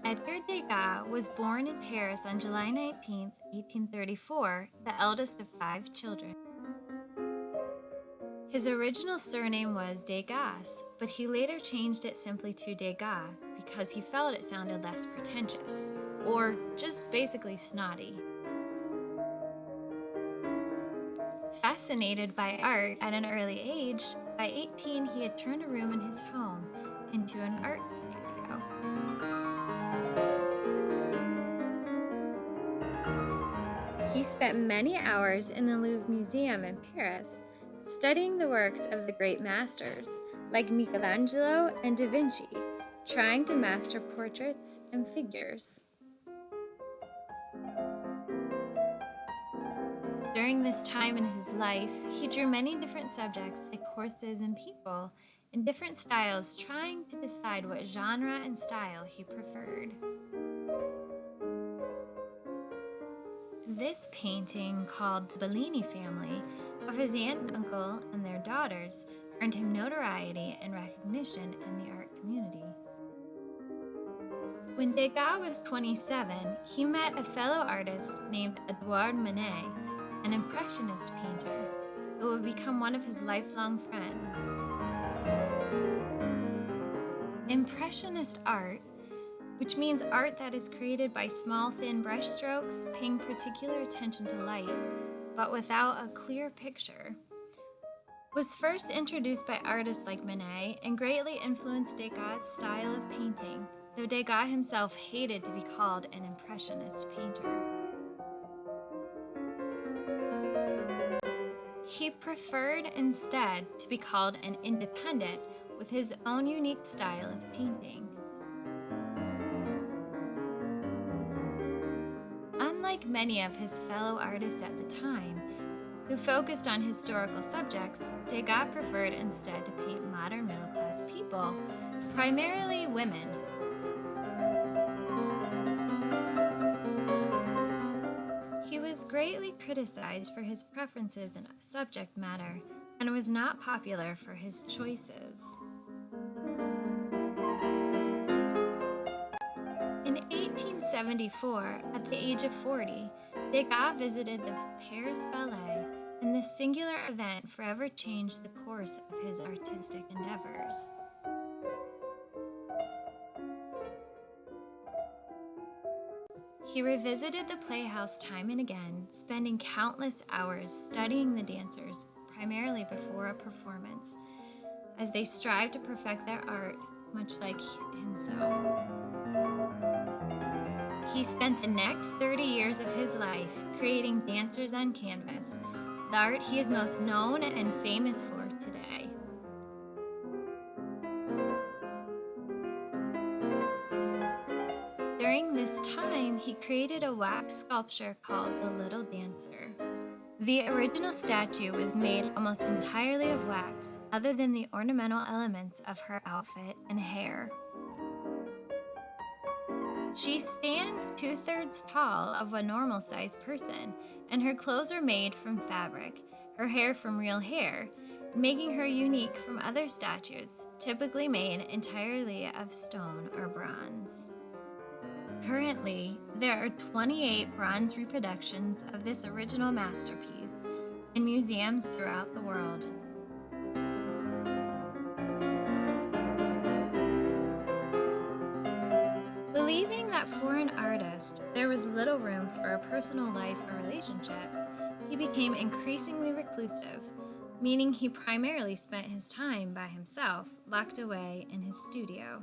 Edgar Degas was born in Paris on July 19th, 1834, the eldest of five children. His original surname was Degas, but he later changed it simply to Degas because he felt it sounded less pretentious, or just basically snotty. Fascinated by art at an early age, by 18 he had turned a room in his home into an art studio. He spent many hours in the Louvre Museum in Paris, studying the works of the great masters like Michelangelo and Da Vinci, trying to master portraits and figures. During this time in his life, he drew many different subjects like horses and people in different styles, trying to decide what genre and style he preferred. This painting, called The Bellini Family, of his aunt and uncle and their daughters, earned him notoriety and recognition in the art community. When Degas was 27, he met a fellow artist named Edouard Manet, an impressionist painter, who would become one of his lifelong friends. Impressionist art, which means art that is created by small, thin brush strokes, paying particular attention to light, but without a clear picture, was first introduced by artists like Manet and greatly influenced Degas' style of painting, though Degas himself hated to be called an impressionist painter. He preferred instead to be called an independent with his own unique style of painting. Unlike many of his fellow artists at the time, who focused on historical subjects, Degas preferred instead to paint modern middle-class people, primarily women. He was greatly criticized for his preferences in subject matter and was not popular for his choices. In 1874, at the age of 40, Degas visited the Paris Ballet, and this singular event forever changed the course of his artistic endeavors. He revisited the playhouse time and again, spending countless hours studying the dancers, primarily before a performance, as they strive to perfect their art, much like himself. He spent the next 30 years of his life creating dancers on canvas, the art he is most known and famous for today. During this time, he created a wax sculpture called The Little Dancer. The original statue was made almost entirely of wax, other than the ornamental elements of her outfit and hair. She stands 2/3 tall of a normal-sized person, and her clothes are made from fabric, her hair from real hair, making her unique from other statues, typically made entirely of stone or bronze. Currently, there are 28 bronze reproductions of this original masterpiece in museums throughout the world. Believing that for an artist there was little room for a personal life or relationships, he became increasingly reclusive, meaning he primarily spent his time by himself, locked away in his studio.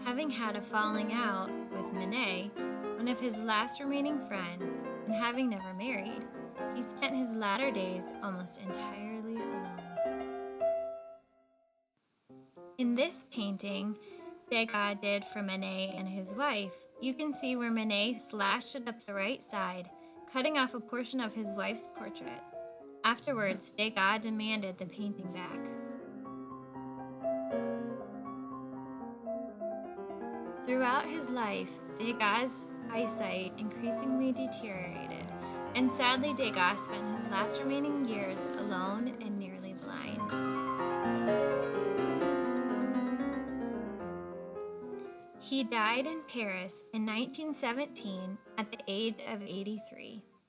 Having had a falling out with Manet, one of his last remaining friends, and having never married, he spent his latter days almost entirely alone. In this painting, Degas did for Manet and his wife, you can see where Manet slashed it up the right side, cutting off a portion of his wife's portrait. Afterwards, Degas demanded the painting back. Throughout his life, Degas' eyesight increasingly deteriorated, and sadly Degas spent his last remaining years alone and nearly blind. He died in Paris in 1917 at the age of 83.